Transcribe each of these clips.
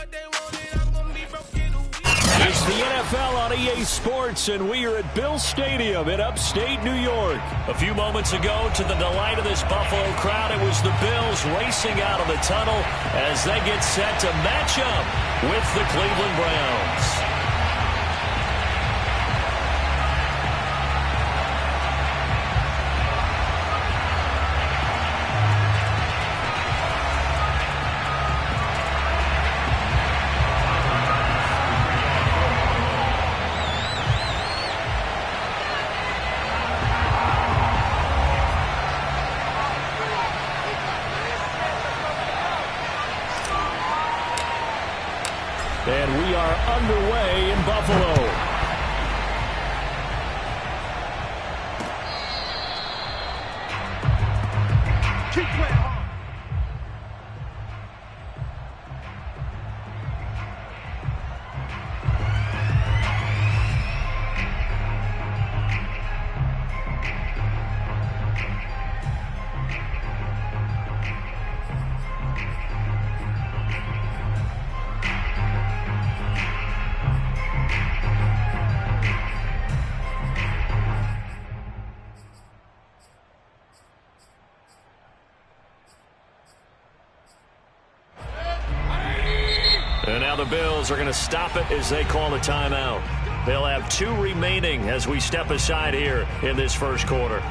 It's the NFL on EA Sports, and we are at Bill Stadium in upstate New York. A few moments ago, to the delight of this Buffalo crowd, it was the Bills racing out of the tunnel as they get set to match up with the Cleveland Browns. And we are underway in Buffalo. Keep playing hard. And now the Bills are going to stop it as they call a timeout. They'll have 2 remaining as we step aside here in this first quarter.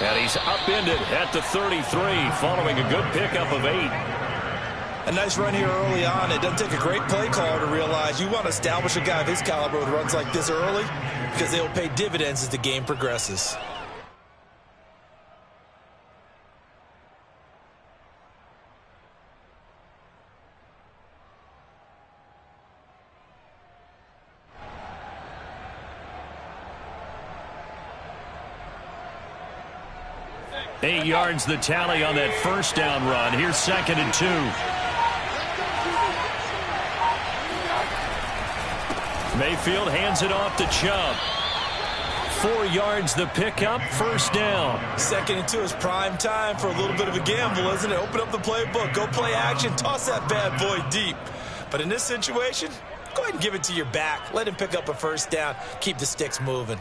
And he's upended at the 33 following a good pickup of 8. A nice run here early on. It doesn't take a great play caller to realize you want to establish a guy of his caliber with runs like this early because they will pay dividends as the game progresses. Eight yards the tally on that first down run. Here's 2nd and 2. Mayfield hands it off to Chubb. 4 yards the pickup, first down. 2nd and 2 is prime time for a little bit of a gamble, isn't it? Open up the playbook, go play action, toss that bad boy deep. But in this situation, go ahead and give it to your back. Let him pick up a first down. Keep the sticks moving.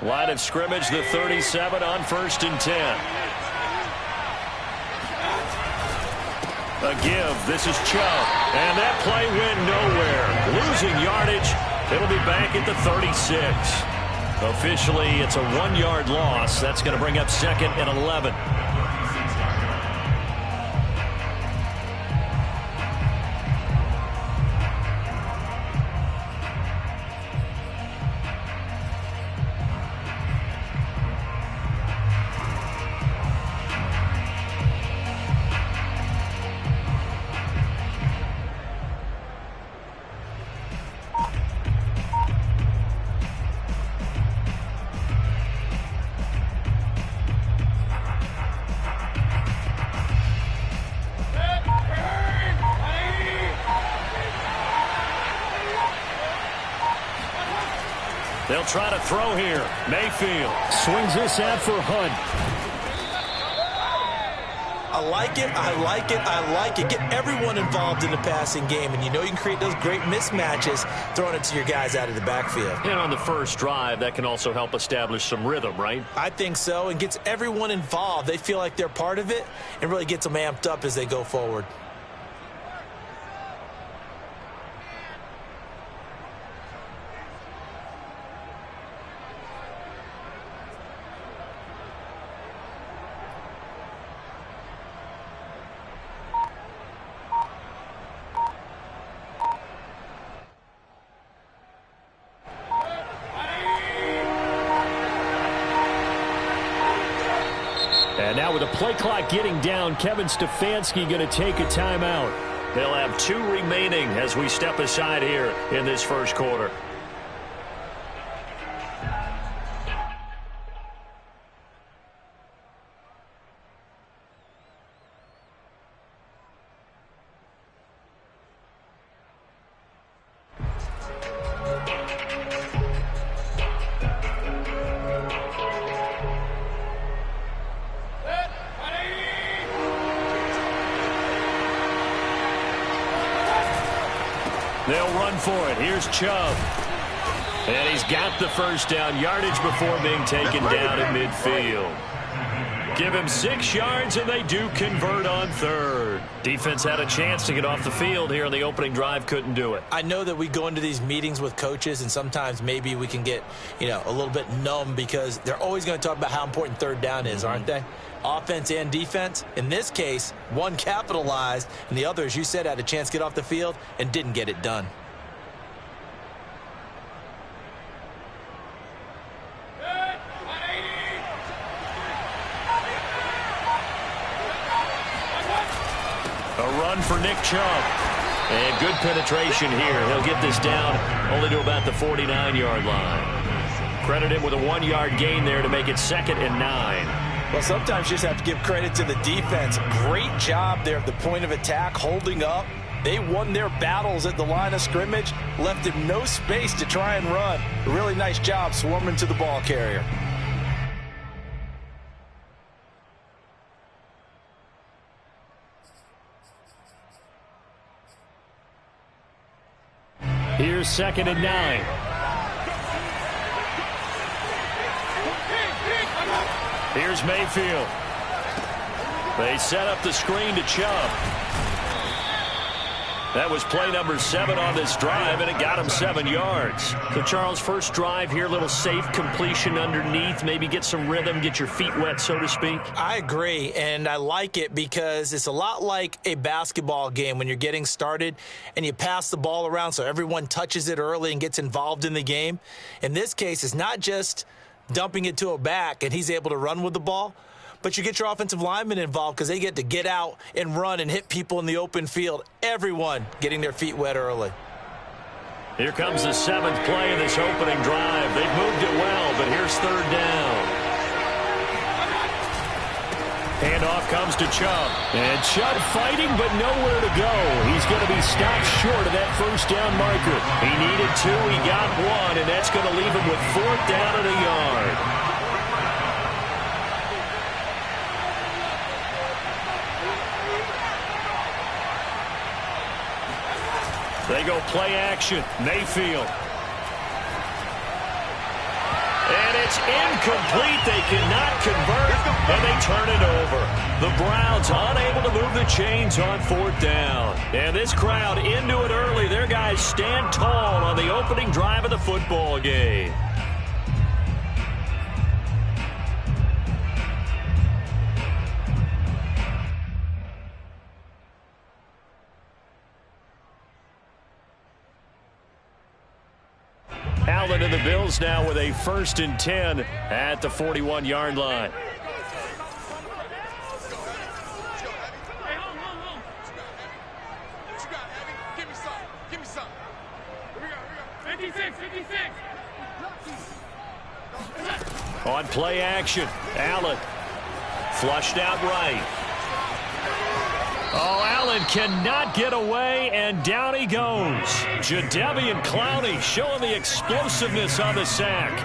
Line of scrimmage, the 37 on 1st and 10. A give. This is Chubb. And that play went nowhere. Losing yardage. It'll be back at the 36. Officially, it's a 1-yard loss. That's going to bring up 2nd and 11. They'll try to throw here. Mayfield swings this out for Hunt. I like it, I like it, I like it. Get everyone involved in the passing game, and you know you can create those great mismatches throwing it to your guys out of the backfield. And on the first drive, that can also help establish some rhythm, right? I think so, and gets everyone involved. They feel like they're part of it and really gets them amped up as they go forward. And now with the play clock getting down, Kevin Stefanski going to take a timeout. They'll have 2 remaining as we step aside here in this first quarter. They'll run for it. Here's Chubb. And he's got the first down yardage before being taken down at midfield. Give him 6 yards, and they do convert on third. Defense had a chance to get off the field here on the opening drive. Couldn't do it. I know that we go into these meetings with coaches, and sometimes maybe we can get, a little bit numb because they're always going to talk about how important third down is, aren't they? Offense and defense. In this case, one capitalized, and the other, as you said, had a chance to get off the field and didn't get it done. A run for Nick Chubb. And good penetration here. He'll get this down only to about the 49-yard line. Credit him with a 1-yard gain there to make it 2nd and 9. Well, sometimes you just have to give credit to the defense. Great job there at the point of attack, holding up. They won their battles at the line of scrimmage, left him no space to try and run. A really nice job swarming to the ball carrier. Here's 2nd and 9. Here's Mayfield. They set up the screen to Chubb. That was play number 7 on this drive, and it got him 7 yards. So, Charles, first drive here, little safe completion underneath, maybe get some rhythm, get your feet wet, so to speak. I agree, and I like it because it's a lot like a basketball game when you're getting started and you pass the ball around so everyone touches it early and gets involved in the game. In this case, it's not just dumping it to a back and he's able to run with the ball, but you get your offensive linemen involved because they get to get out and run and hit people in the open field. Everyone getting their feet wet early. Here comes the 7th play of this opening drive. They've moved it well, but here's 3rd down. Handoff comes to Chubb. And Chubb fighting, but nowhere to go. He's going to be stopped short of that first down marker. He needed 2, he got 1, and that's going to leave him with 4th down and a yard. They go play action. Mayfield. And it's incomplete. They cannot convert, and they turn it over. The Browns unable to move the chains on 4th down. And this crowd into it early. Their guys stand tall on the opening drive of the football game. Allen and the Bills now with a 1st and 10 at the 41-yard line. On play action, Allen flushed out right. Oh, Allen cannot get away, and down he goes. Jadeveon Clowney showing the explosiveness on the sack.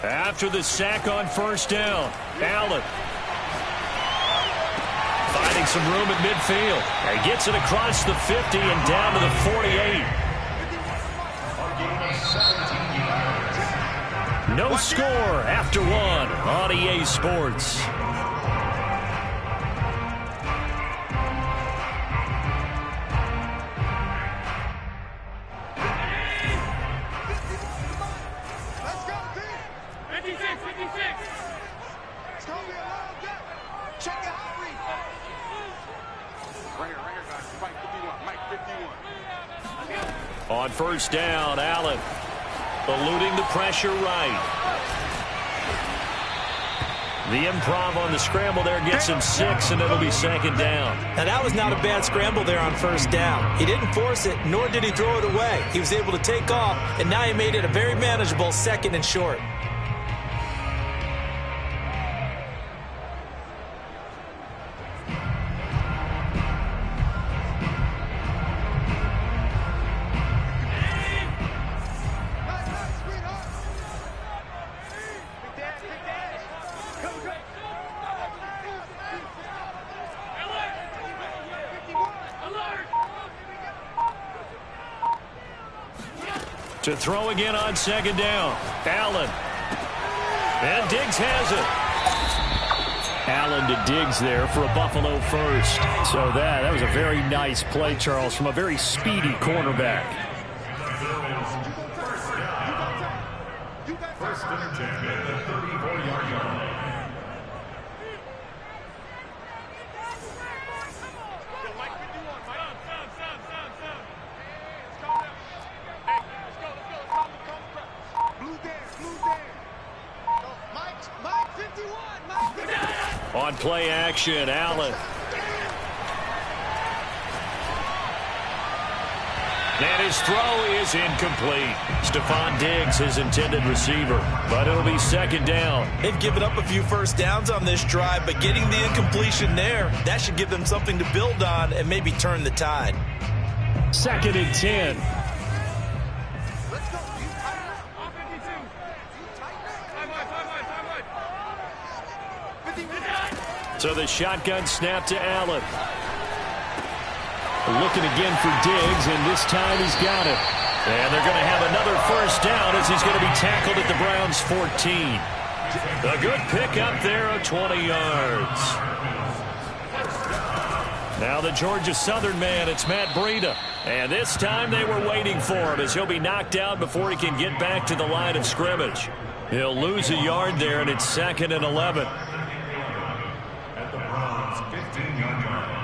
After the sack on 1st down, Allen finding some room at midfield. He gets it across the 50 and down to the 48. No score after 1 on EA Sports. On first down, Allen eluding the pressure right. The improv on the scramble there gets him 6, and it'll be second down. Now, that was not a bad scramble there on first down. He didn't force it, nor did he throw it away. He was able to take off, and now he made it a very manageable second and short. To throw again on second down. Allen. And Diggs has it. Allen to Diggs there for a Buffalo first. So that was a very nice play, Charles, from a very speedy cornerback. First and 10 at the 34-yard line. On play action, Allen. And his throw is incomplete. Stephon Diggs, his intended receiver. But it'll be second down. They've given up a few first downs on this drive, but getting the incompletion there, that should give them something to build on and maybe turn the tide. Second and 10. So the shotgun snap to Allen. Looking again for Diggs, and this time he's got it. And they're going to have another first down as he's going to be tackled at the Browns' 14. A good pickup there of 20 yards. Now the Georgia Southern man, it's Matt Breida. And this time they were waiting for him as he'll be knocked out before he can get back to the line of scrimmage. He'll lose a yard there, and it's second and 11. At the Browns' 15-yard line.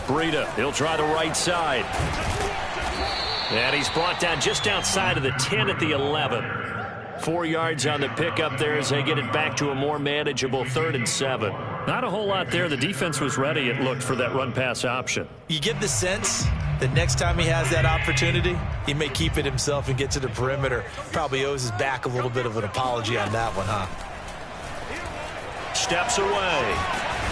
Breida, he'll try the right side. And he's brought down just outside of the 10 at the 11. 4 yards on the pickup there as they get it back to a more manageable 3rd and 7. Not a whole lot there. The defense was ready, it looked, for that run-pass option. You get the sense that next time he has that opportunity, he may keep it himself and get to the perimeter. Probably owes his back a little bit of an apology on that one, huh? Steps away.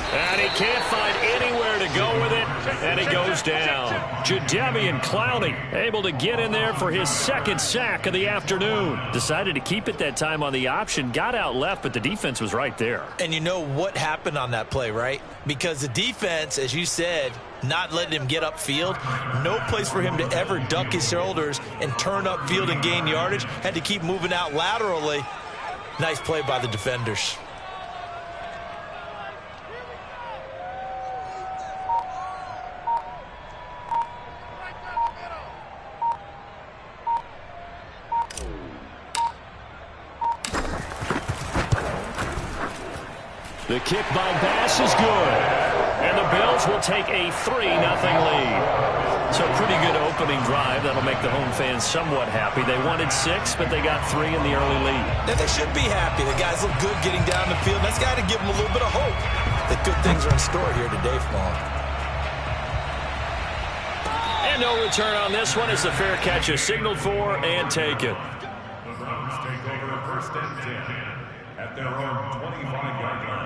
And he can't find anywhere to go with it, and he goes down. Jadeveon Clowney able to get in there for his second sack of the afternoon. Decided to keep it that time on the option, got out left, but the defense was right there. And you know what happened on that play, right? Because the defense, as you said, not letting him get upfield, no place for him to ever duck his shoulders and turn upfield and gain yardage. Had to keep moving out laterally. Nice play by the defenders. The kick by Bass is good. And the Bills will take a 3-0 lead. So pretty good opening drive. That'll make the home fans somewhat happy. They wanted 6, but they got 3 in the early lead. And they should be happy. The guys look good getting down the field. That's got to give them a little bit of hope that good things are in store here today for them. And no return on this one as the fair catch is signaled for and taken. The Browns take over first and 10 at their own 25-yard line.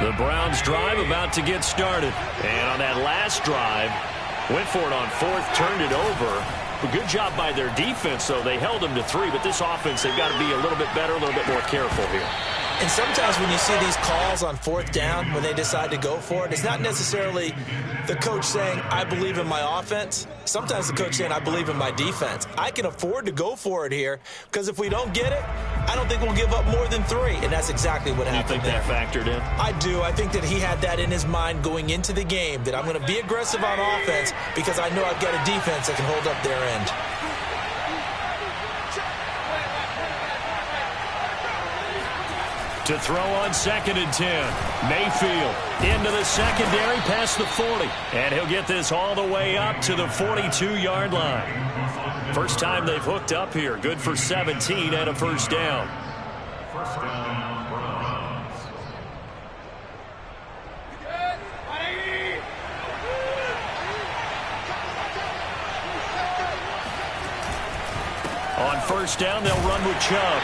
The Browns drive about to get started. And on that last drive, went for it on 4th, turned it over. A good job by their defense, though. They held them to 3, but this offense, they've got to be a little bit better, a little bit more careful here. And sometimes when you see these calls on fourth down, when they decide to go for it, it's not necessarily the coach saying, I believe in my offense. Sometimes the coach saying, I believe in my defense. I can afford to go for it here because if we don't get it, I don't think we'll give up more than 3. And that's exactly what happened there. You think that factored in? I do. I think that he had that in his mind going into the game, that I'm going to be aggressive on offense because I know I've got a defense that can hold up their end. To throw on 2nd and 10. Mayfield into the secondary past the 40. And he'll get this all the way up to the 42-yard line. First time they've hooked up here. Good for 17 and a first down. First down, Browns. On first down, they'll run with Chubb.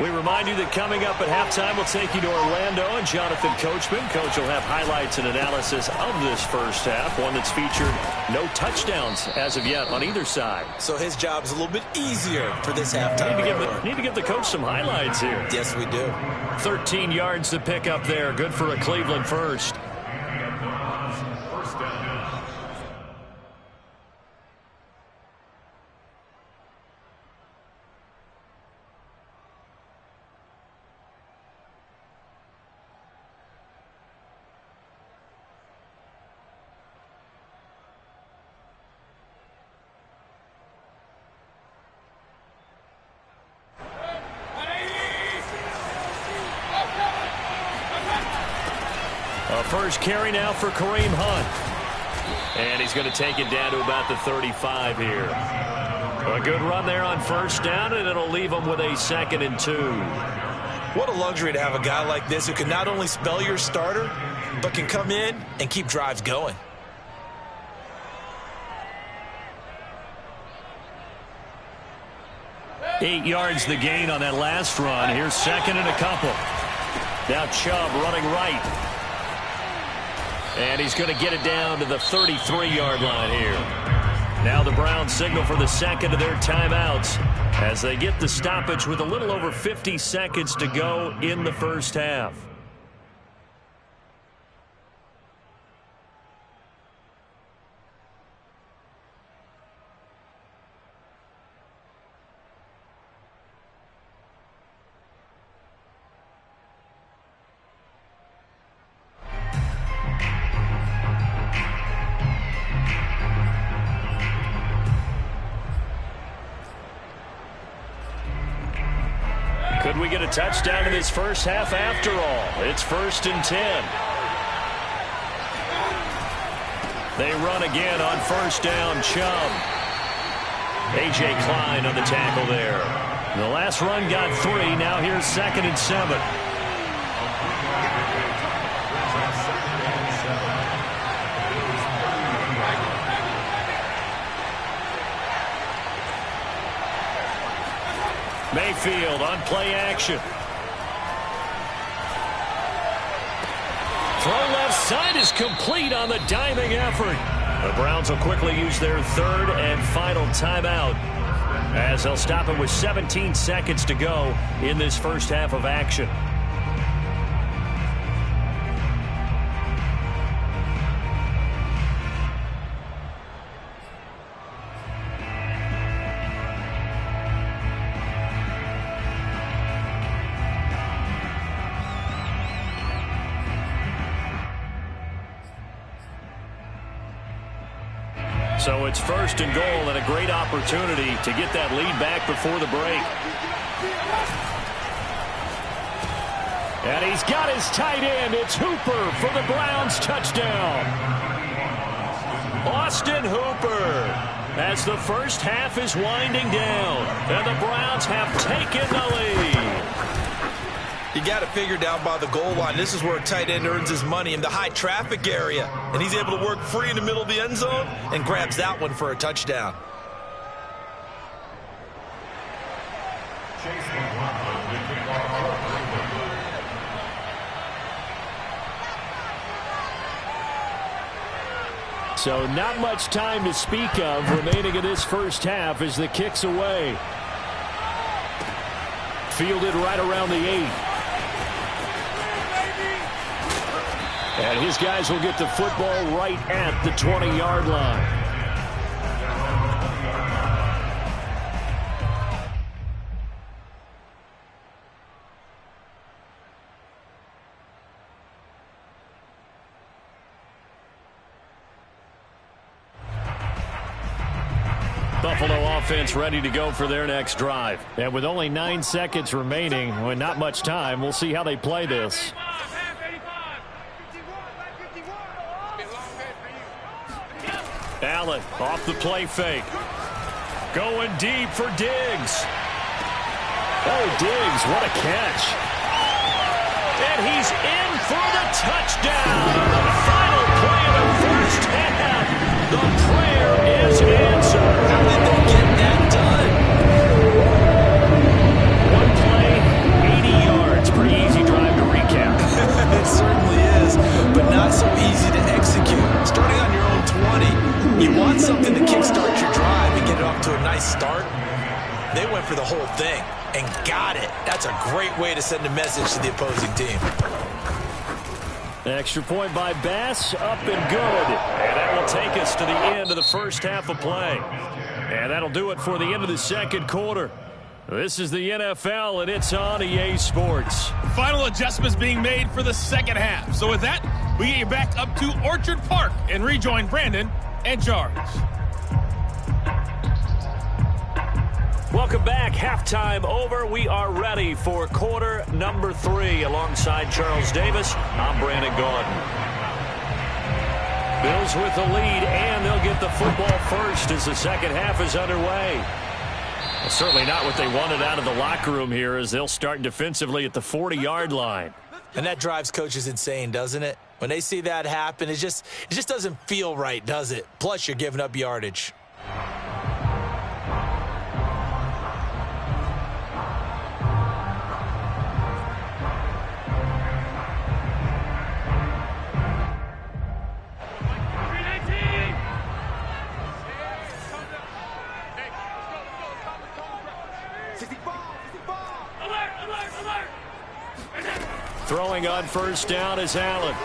We remind you that coming up at halftime, we'll take you to Orlando and Jonathan Coachman. Coach will have highlights and analysis of this first half, one that's featured no touchdowns as of yet on either side. So his job is a little bit easier for this halftime. Need to give the coach some highlights here. Yes, we do. 13 yards to pick up there. Good for a Cleveland first. First down. First carry now for Kareem Hunt. And he's going to take it down to about the 35 here. A good run there on first down, and it'll leave him with a 2nd and 2. What a luxury to have a guy like this who can not only spell your starter, but can come in and keep drives going. Eight yards the gain on that last run. Here's 2nd and a couple. Now Chubb running right. And he's going to get it down to the 33-yard line here. Now the Browns signal for the second of their timeouts as they get the stoppage with a little over 50 seconds to go in the first half. Could we get a touchdown in this first half after all? It's 1st and 10. They run again on first down. Chubb. A.J. Klein on the tackle there. The last run got 3. Now here's 2nd and 7. Mayfield on play action. Throw left side is complete on the diving effort. The Browns will quickly use their 3rd and final timeout as they'll stop it with 17 seconds to go in this first half of action. So it's 1st and goal and a great opportunity to get that lead back before the break. And he's got his tight end. It's Hooper for the Browns touchdown. Austin Hooper. As the first half is winding down, and the Browns have taken the lead. You got it figured out by the goal line. This is where a tight end earns his money, in the high traffic area. And he's able to work free in the middle of the end zone and grabs that one for a touchdown. So not much time to speak of remaining in this first half as the kick's away. Fielded right around the 8. And his guys will get the football right at the 20-yard line. Buffalo offense ready to go for their next drive. And with only 9 seconds remaining, with not much time, we'll see how they play this. Allen off the play fake. Going deep for Diggs. Oh, Diggs, what a catch. And he's in for the touchdown. The final play of the first half. The prayer is answered. How did they get that done? One play, 80 yards. Pretty easy drive to recap. It certainly is, but not so easy to execute. Starting on your own 20, you want something to kickstart your drive and get it off to a nice start. They went for the whole thing and got it. That's a great way to send a message to the opposing team. Extra point by Bass, up and good. And that will take us to the end of the first half of play. And that'll do it for the end of the second quarter. This is the NFL, and it's on EA Sports. Final adjustments being made for the second half. So with that, we get you back up to Orchard Park and rejoin Brandon and Jarge. Welcome back. Halftime over. We are ready for quarter number 3. Alongside Charles Davis, I'm Brandon Gaudin. Bills with the lead, and they'll get the football first as the second half is underway. Well, certainly not what they wanted out of the locker room here, as they'll start defensively at the 40-yard line. And that drives coaches insane, doesn't it? When they see that happen, it just doesn't feel right, does it? Plus, you're giving up yardage. Throwing on first down is Allen.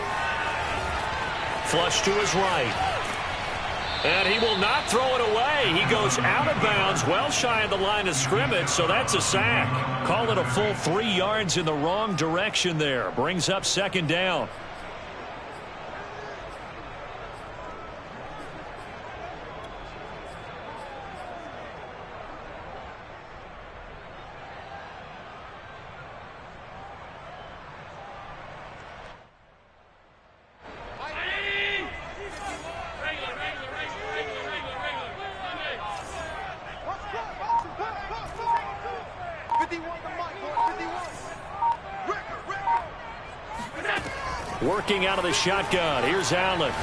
Flush to his right. And he will not throw it away. He goes out of bounds, well shy of the line of scrimmage, so that's a sack. Call it a full 3 yards in the wrong direction there. Brings up second down. Working out of the shotgun. Here's Allen.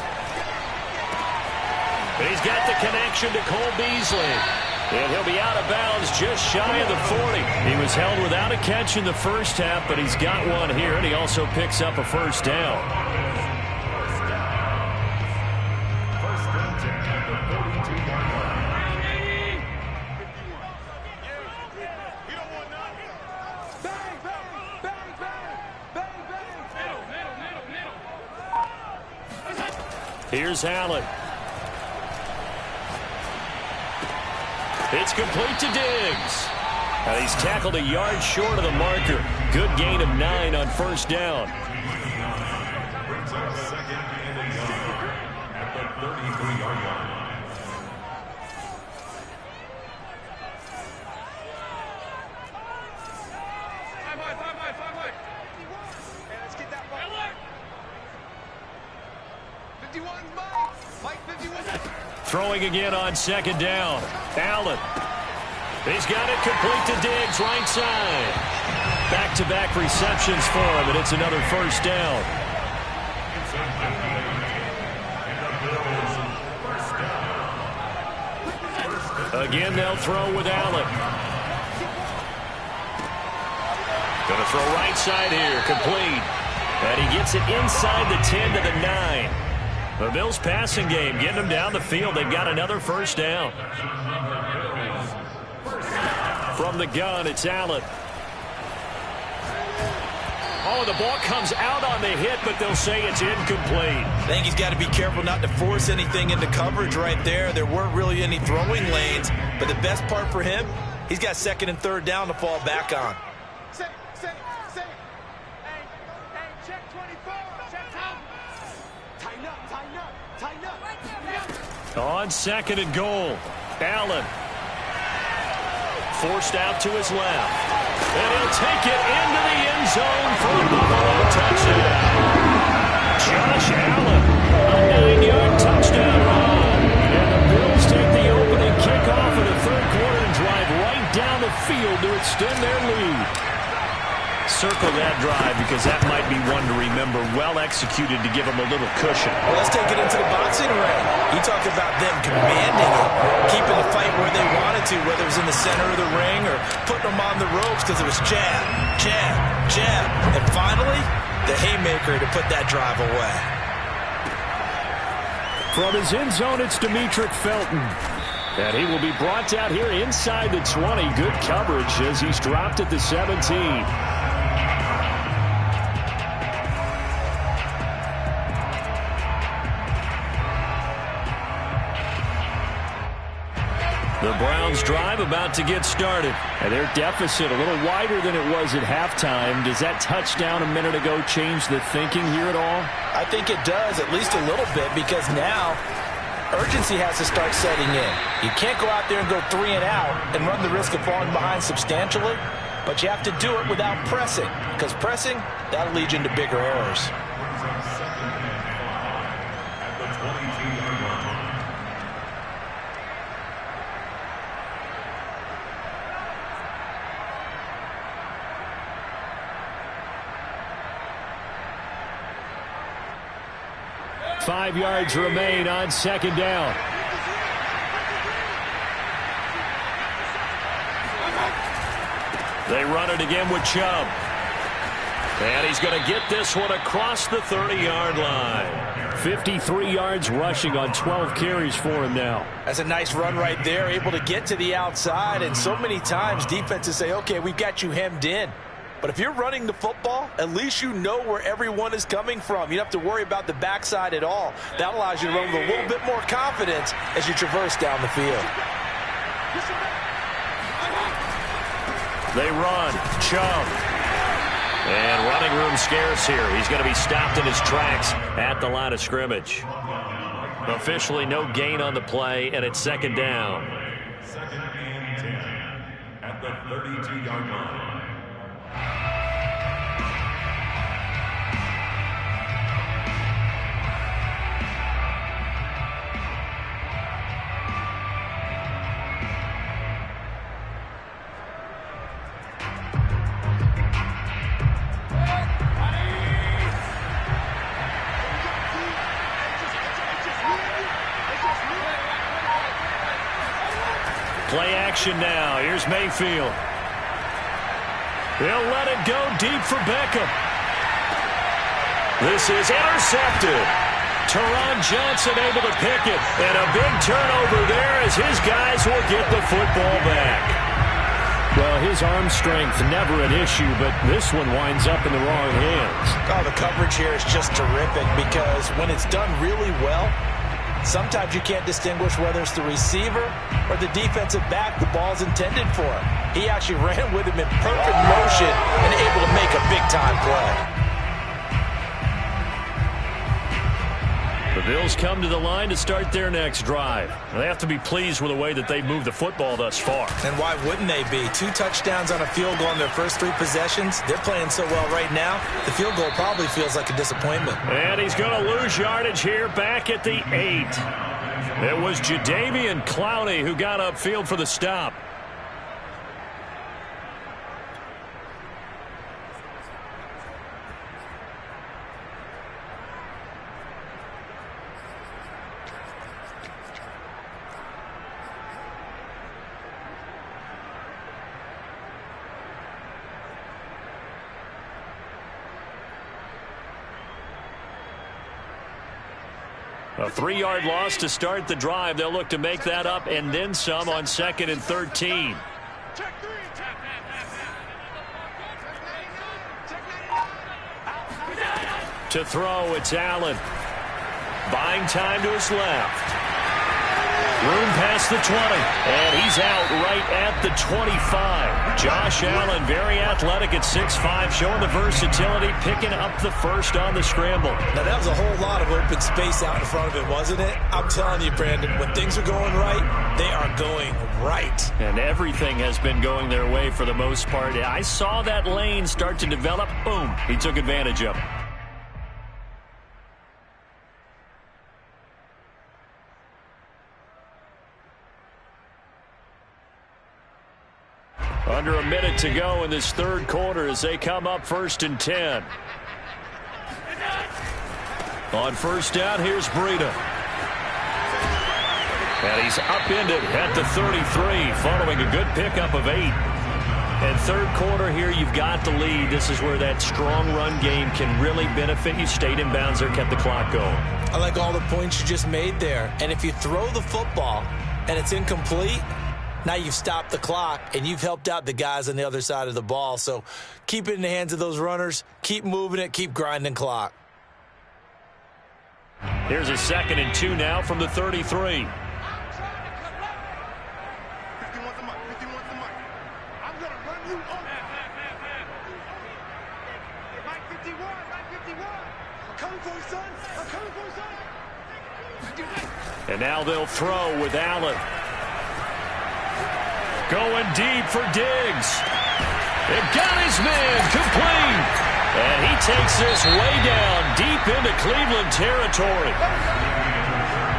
And he's got the connection to Cole Beasley. And he'll be out of bounds just shy of the 40. He was held without a catch in the first half, but he's got one here, and he also picks up a first down. First and 10 at the 42-yard line. Here's Allen. It's complete to Diggs. And he's tackled a yard short of the marker. Good gain of 9 on first down. Brings up second and a yard at the 33-yard line. Throwing again on second down. Allen. He's got it complete to Diggs, right side. Back-to-back receptions for him, and it's another first down. Again, they'll throw with Allen. Going to throw right side here, complete. And he gets it inside the 10 to the 9. The Bills passing game, getting them down the field. They've got another first down. From the gun, it's Allen. Oh, the ball comes out on the hit, but they'll say it's incomplete. I think he's got to be careful not to force anything into coverage right there. There weren't really any throwing lanes, but the best part for him, he's got second and third down to fall back on. On second and goal, Allen. Forced out to his left. And he'll take it into the end zone for a Buffalo touchdown. Josh Allen, a 9-yard touchdown run. And the Bills take the opening kickoff of the third quarter and drive right down the field to extend their lead. Circle that drive because that might be one to remember. Well executed to give them a little cushion. Well, let's take it into the boxing ring. You talk about them commanding it, keeping the fight where they wanted to, whether it was in the center of the ring or putting them on the ropes because it was jab, jab, jab. And finally, the haymaker to put that drive away. From his end zone, it's Demetric Felton. And he will be brought down here inside the 20. Good coverage as he's dropped at the 17. The Browns drive about to get started. And their deficit a little wider than it was at halftime. Does that touchdown a minute ago change the thinking here at all? I think it does, at least a little bit, because now urgency has to start setting in. You can't go out there and go 3 and out and run the risk of falling behind substantially, but you have to do it without pressing, because pressing, that'll lead you into bigger errors. At the 22-yard line. Five yards remain on second down. They run it again with Chubb. And he's going to get this one across the 30-yard line. 53 yards rushing on 12 carries for him now. That's a nice run right there, able to get to the outside. And so many times defenses say, okay, we've got you hemmed in. But if you're running the football, at least you know where everyone is coming from. You don't have to worry about the backside at all. That allows you to run with a little bit more confidence as you traverse down the field. They run. Chubb. And running room scarce here. He's going to be stopped in his tracks at the line of scrimmage. Officially no gain on the play, and it's second down. Second and 10 at the 32-yard line. Play action now. Here's Mayfield. They'll let it go deep for Beckham. This is intercepted. Teron Johnson able to pick it. And a big turnover there as his guys will get the football back. Well, his arm strength never an issue, but this one winds up in the wrong hands. Oh, the coverage here is just terrific because when it's done really well, sometimes you can't distinguish whether it's the receiver or the defensive back the ball's intended for. He actually ran with him in perfect motion and able to make a big-time play. The Bills Browns come to the line to start their next drive. They have to be pleased with the way that they've moved the football thus far. And why wouldn't they be? 2 touchdowns on a field goal in their first 3 possessions. They're playing so well right now, the field goal probably feels like a disappointment. And he's going to lose yardage here back at the 8. It was Jadeveon Clowney who got upfield for the stop. A 3-yard loss to start the drive. They'll look to make that up and then some on 2nd and 13. To throw, it's Allen. Buying time to his left. Room past the 20. And he's out right at the 25. Josh Allen, very athletic at 6'5", showing the versatility, picking up the first on the scramble. Now, that was a whole lot of open space out in front of it, wasn't it? I'm telling you, Brandon, when things are going right, they are going right. And everything has been going their way for the most part. I saw that lane start to develop. Boom. He took advantage of it. Under a minute to go in this third quarter as they come up 1st and 10. On first down, here's Breida. And he's upended at the 33, following a good pickup of 8. And third quarter here, you've got the lead. This is where that strong run game can really benefit you. Stayed in bounds there, kept the clock going. I like all the points you just made there. And if you throw the football and it's incomplete, now you've stopped the clock, and you've helped out the guys on the other side of the ball. So keep it in the hands of those runners. Keep moving it. Keep grinding clock. Here's a 2nd and 2 now from the 33. And now they'll throw with Allen. Going deep for Diggs. It got his man complete. And he takes this way down deep into Cleveland territory.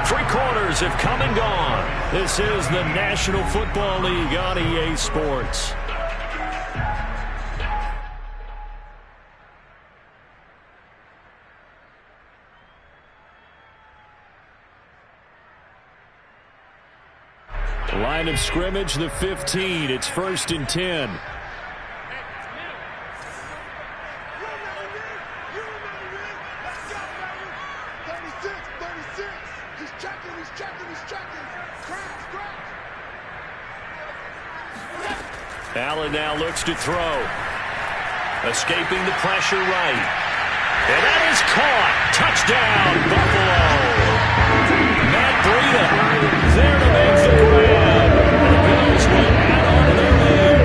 3 quarters have come and gone. This is the National Football League on EA Sports. Line of scrimmage, the 15. It's 1st and 10. Allen now looks to throw. Escaping the pressure right. And that is caught. Touchdown, Buffalo. Matt Breida there to make the grab. And the Bills will add on to their lead.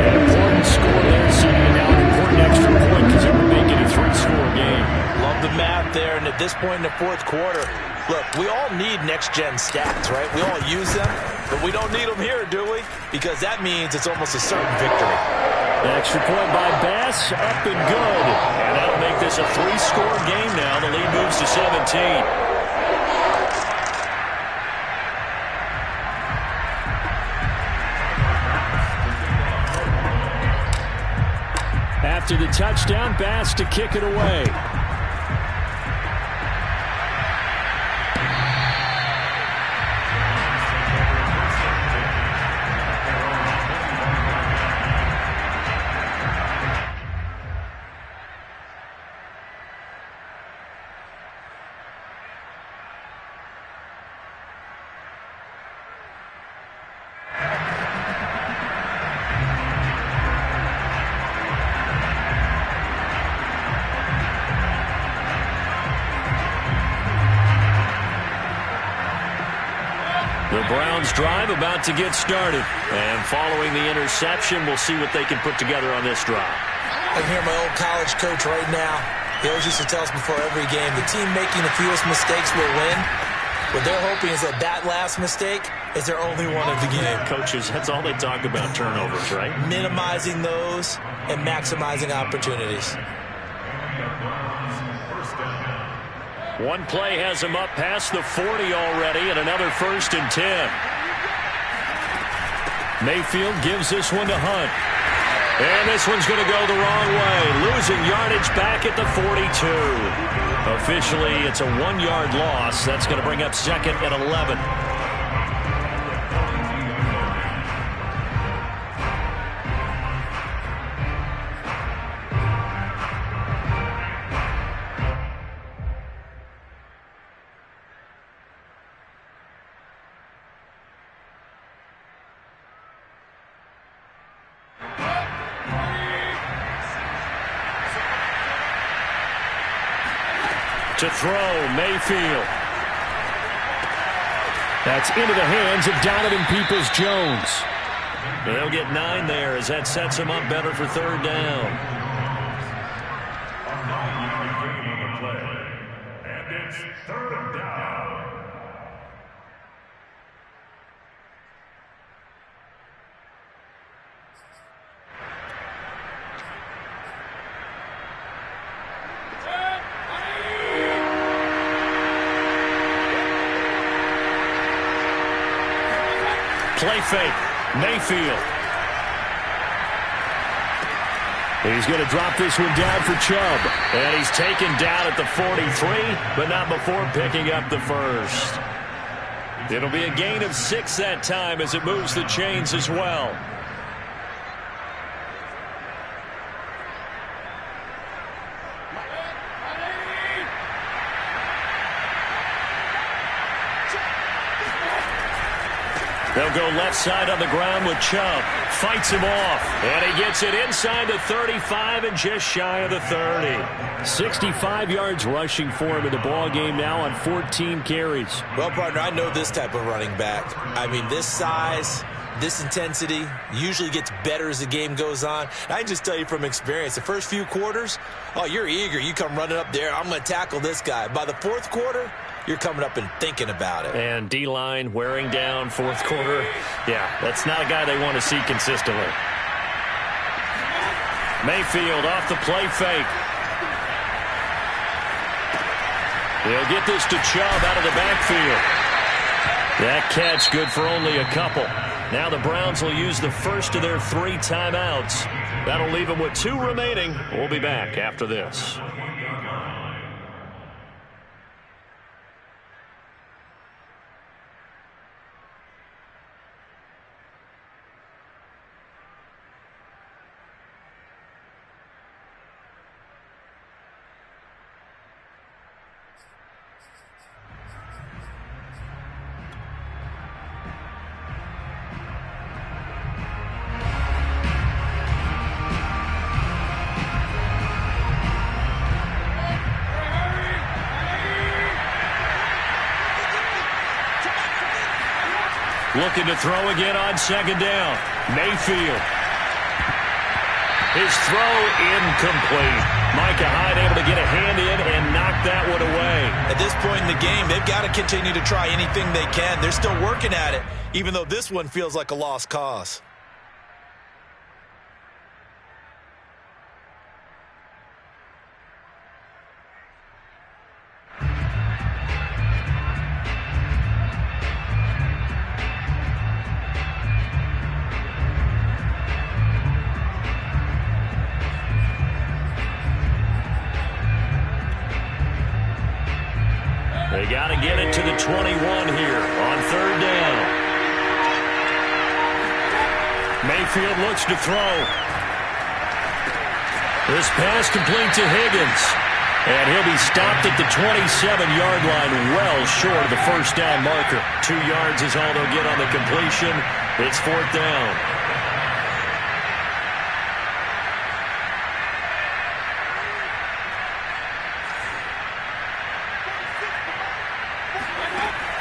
An important score there, setting it down. An important extra point because it would make it a 3-score game. Love the math there. And at this point in the fourth quarter, look, we all need next-gen stats, right? We all use them, but we don't need them here, do we? Because that means it's almost a certain victory. An extra point by Bass, up and good. And that'll make this a 3-score game now. The lead moves to 17. After the touchdown, Bass to kick it away. The Browns drive about to get started. And following the interception, we'll see what they can put together on this drive. I can hear my old college coach right now. He always used to tell us before every game, the team making the fewest mistakes will win. What they're hoping is that last mistake is their only one of the game. Coaches, that's all they talk about, turnovers, right? Minimizing those and maximizing opportunities. One play has him up past the 40 already, and another 1st and 10. Mayfield gives this one to Hunt. And this one's going to go the wrong way. Losing yardage back at the 42. Officially, it's a 1-yard loss. That's going to bring up 2nd and 11. To throw, Mayfield. That's into the hands of Donovan Peoples-Jones. They'll get 9 there as that sets him up better for 3rd down. A 9-yard gain on the play. And it's 3rd down. Play fake. Mayfield. He's going to drop this one down for Chubb. And he's taken down at the 43, but not before picking up the 1st. It'll be a gain of 6 that time as it moves the chains as well. They'll go left side on the ground with Chubb. Fights him off. And he gets it inside the 35 and just shy of the 30. 65 yards rushing for him in the ball game now on 14 carries. Well, partner, I know this type of running back. I mean, this size, this intensity usually gets better as the game goes on. I can just tell you from experience, the first few quarters, oh, you're eager. You come running up there. I'm going to tackle this guy. By the 4th quarter, you're coming up and thinking about it. And D-line wearing down 4th quarter. Yeah, that's not a guy they want to see consistently. Mayfield off the play fake. They'll get this to Chubb out of the backfield. That catch good for only a couple. Now the Browns will use the first of their 3 timeouts. That'll leave them with 2 remaining. We'll be back after this. Looking to throw again on 2nd down. Mayfield. His throw incomplete. Micah Hyde able to get a hand in and knock that one away. At this point in the game, they've got to continue to try anything they can. They're still working at it, even though this one feels like a lost cause. They got to get it to the 21 here on 3rd down. Mayfield looks to throw. This pass complete to Higgins. And he'll be stopped at the 27-yard line, well short of the 1st down marker. 2 yards is all they'll get on the completion. It's 4th down.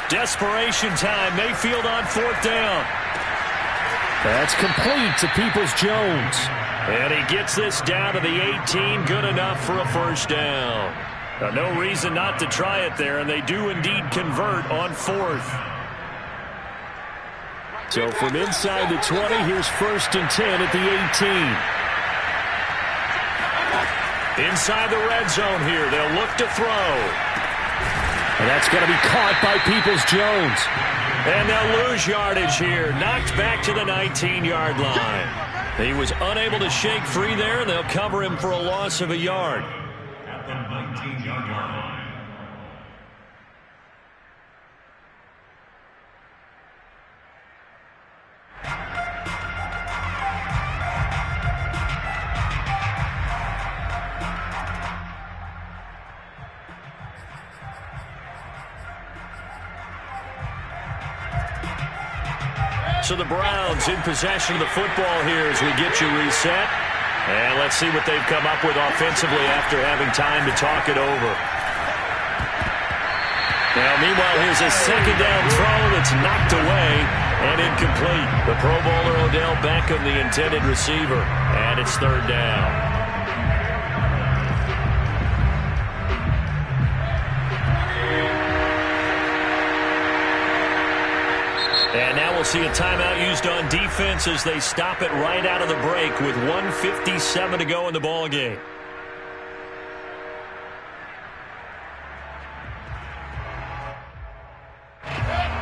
Desperation time. Mayfield on 4th down. That's complete to Peoples-Jones. And he gets this down to the 18, good enough for a first down. No reason not to try it there, and they do indeed convert on fourth. So from inside the 20, here's 1st and 10 at the 18. Inside the red zone here, they'll look to throw. And that's going to be caught by Peoples-Jones. And they'll lose yardage here, knocked back to the 19-yard line. He was unable to shake free there, and they'll cover him for a loss of a yard. At the 19-yard line. So the Browns in possession of the football here as we get you reset. And let's see what they've come up with offensively after having time to talk it over. Now, meanwhile, here's a second down throw that's knocked away and incomplete. The Pro Bowler Odell Beckham, the intended receiver, and it's 3rd down. And now we'll see a timeout used on defense as they stop it right out of the break with 1:57 to go in the ballgame.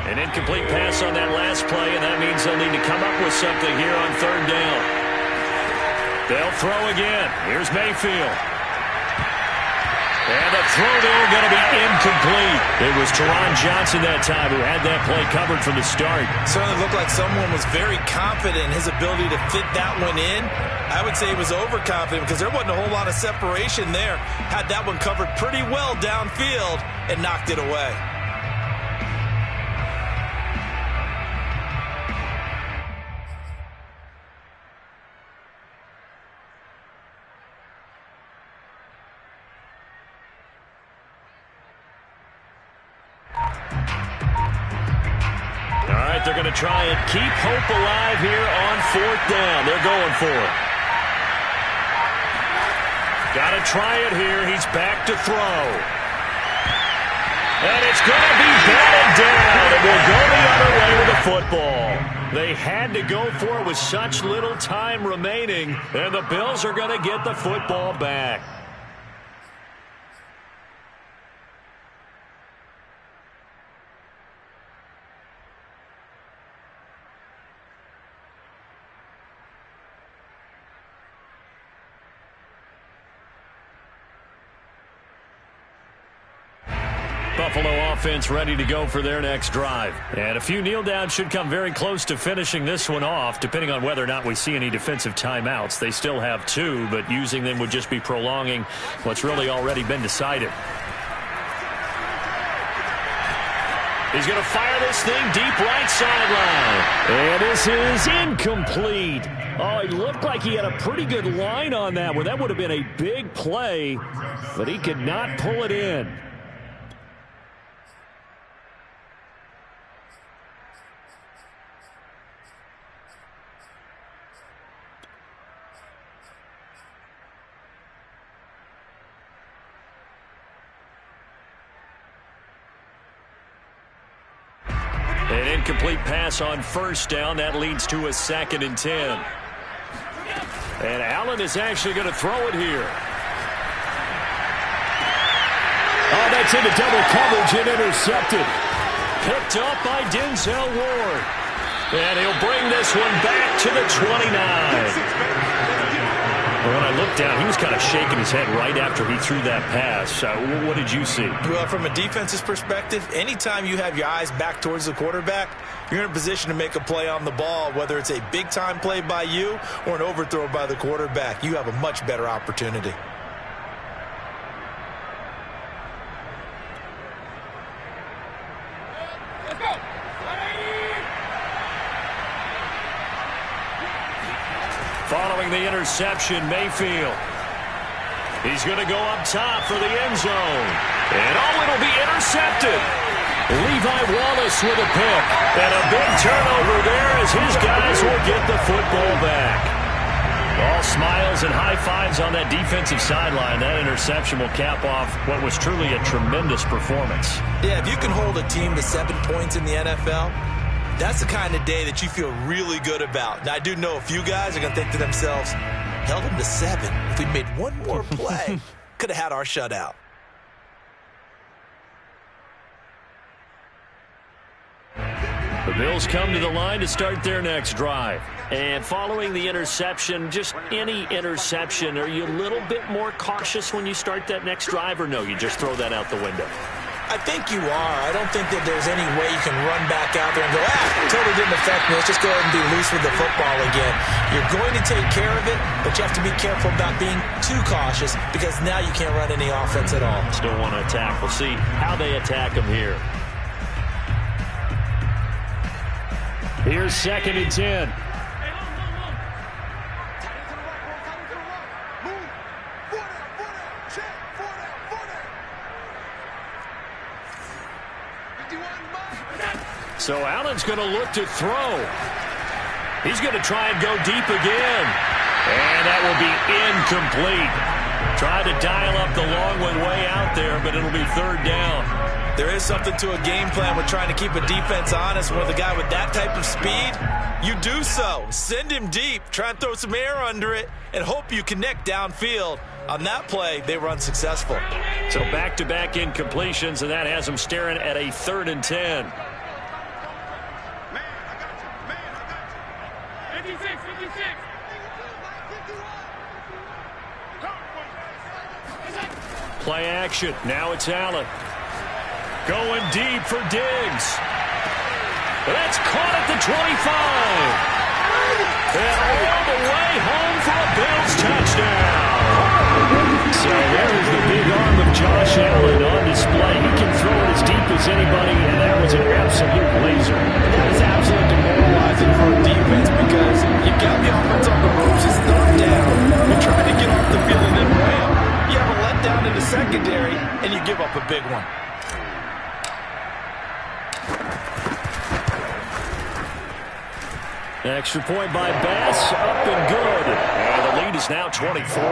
An incomplete pass on that last play, and that means they'll need to come up with something here on 3rd down. They'll throw again. Here's Mayfield. And the throw there going to be incomplete. It was Teron Johnson that time who had that play covered from the start. Certainly looked like someone was very confident in his ability to fit that one in. I would say he was overconfident because there wasn't a whole lot of separation there. Had that one covered pretty well downfield and knocked it away. They're going to try and keep hope alive here on 4th down. They're going for it. Got to try it here. He's back to throw. And it's going to be batted down. It will go the other way with the football. They had to go for it with such little time remaining, and the Bills are going to get the football back. Buffalo offense ready to go for their next drive. And a few kneel downs should come very close to finishing this one off, depending on whether or not we see any defensive timeouts. They still have 2, but using them would just be prolonging what's really already been decided. He's going to fire this thing deep right sideline. And this is incomplete. Oh, it looked like he had a pretty good line on that one. That would have been a big play, but he could not pull it in. An incomplete pass on 1st down. That leads to a 2nd and 10. And Allen is actually going to throw it here. Oh, that's into double coverage and intercepted. Picked up by Denzel Ward. And he'll bring this one back to the 29. When I looked down, he was kind of shaking his head right after he threw that pass. What did you see? Well, from a defense's perspective, anytime you have your eyes back towards the quarterback, you're in a position to make a play on the ball, whether it's a big-time play by you or an overthrow by the quarterback. You have a much better opportunity. Following the interception, Mayfield. He's going to go up top for the end zone. And it'll be intercepted. Levi Wallace with a pick. And a big turnover there as his guys will get the football back. All smiles and high fives on that defensive sideline. That interception will cap off what was truly a tremendous performance. Yeah, if you can hold a team to 7 points in the NFL, that's the kind of day that you feel really good about. Now, I do know a few guys are going to think to themselves, held them to 7. If we'd made one more play, could have had our shutout. The Bills come to the line to start their next drive. And following the interception, just any interception, are you a little bit more cautious when you start that next drive, or no, you just throw that out the window? I think you are. I don't think that there's any way you can run back out there and go, totally didn't affect me. Let's just go ahead and be loose with the football again. You're going to take care of it, but you have to be careful about being too cautious because now you can't run any offense at all. Still want to attack. We'll see how they attack them here. Here's 2nd and 10. So Allen's going to look to throw. He's going to try and go deep again. And that will be incomplete. Try to dial up the long one way out there, but it'll be 3rd down. There is something to a game plan with trying to keep a defense honest. With a guy with that type of speed, you do so. Send him deep. Try and throw some air under it and hope you connect downfield. On that play, they were unsuccessful. So back-to-back incompletions, and that has them staring at a 3rd and 10. Play action. Now it's Allen. Going deep for Diggs. That's caught at the 25. And all the way home for a Bills touchdown. So there is the big arm of Josh Allen on display. He can throw it as deep as anybody, and that was an absolute laser. That is absolutely demoralizing for a defense because you've got the offense on the ropes. It's 3rd down. You're trying to get off the field and then ram. You have a letdown in the secondary, and you give up a big one. Extra point by Bass, up and good. And the lead is now 24.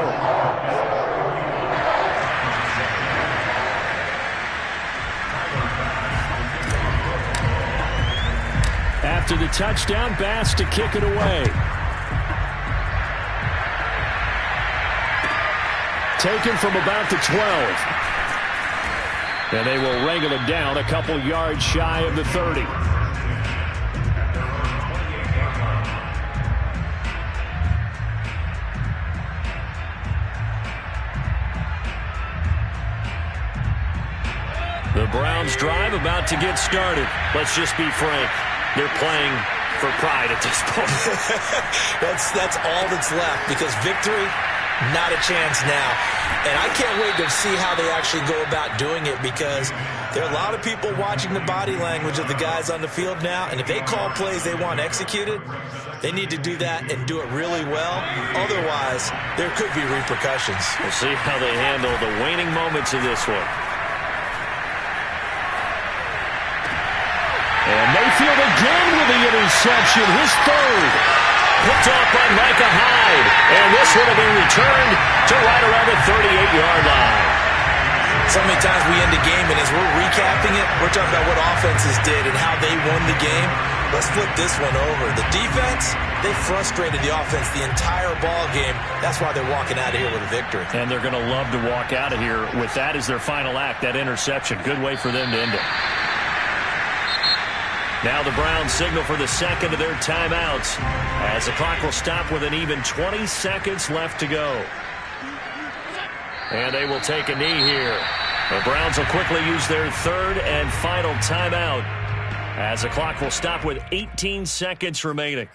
After the touchdown, Bass to kick it away. Taken from about the 12. And they will wrangle him down a couple yards shy of the 30. The Browns drive about to get started. Let's just be frank. They're playing for pride at this point. That's all that's left because victory, not a chance now. And I can't wait to see how they actually go about doing it because there are a lot of people watching the body language of the guys on the field now. And if they call plays they want executed, they need to do that and do it really well. Otherwise, there could be repercussions. We'll see how they handle the waning moments of this one. And Mayfield again with the interception, his 3rd. Picked off by Micah Hyde. And this would have been returned to right around the 38-yard line. So many times we end the game, and as we're recapping it, we're talking about what offenses did and how they won the game. Let's flip this one over. The defense, they frustrated the offense the entire ball game. That's why they're walking out of here with a victory. And they're going to love to walk out of here with that as their final act, that interception. Good way for them to end it. Now the Browns signal for the 2nd of their timeouts as the clock will stop with an even 20 seconds left to go. And they will take a knee here. The Browns will quickly use their 3rd and final timeout as the clock will stop with 18 seconds remaining.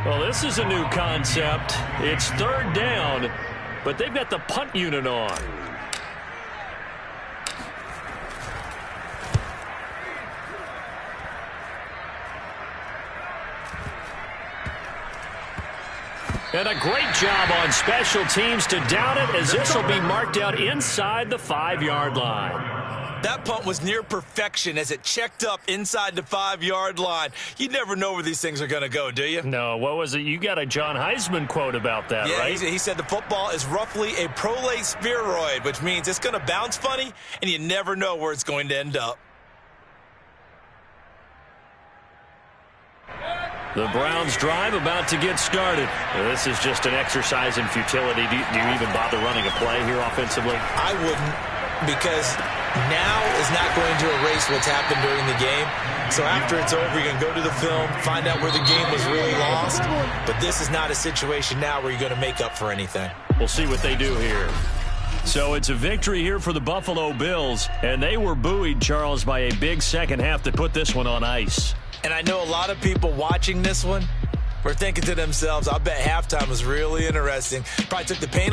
Well, this is a new concept. It's 3rd down, but they've got the punt unit on. And a great job on special teams to down it as this will be marked out inside the 5-yard line. That punt was near perfection as it checked up inside the 5-yard line. You never know where these things are going to go, do you? No, what was it? You got a John Heisman quote about that, yeah, right? He said the football is roughly a prolate spheroid, which means it's going to bounce funny, and you never know where it's going to end up. The Browns drive about to get started. This is just an exercise in futility. Do you even bother running a play here offensively? I wouldn't, because now is not going to erase what's happened during the game. So after it's over, you're going to go to the film, find out where the game was really lost. But this is not a situation now where you're going to make up for anything. We'll see what they do here. So it's a victory here for the Buffalo Bills, and they were buoyed, Charles, by a big second half that put this one on ice. And I know a lot of people watching this one were thinking to themselves, I bet halftime was really interesting. Probably took the paint off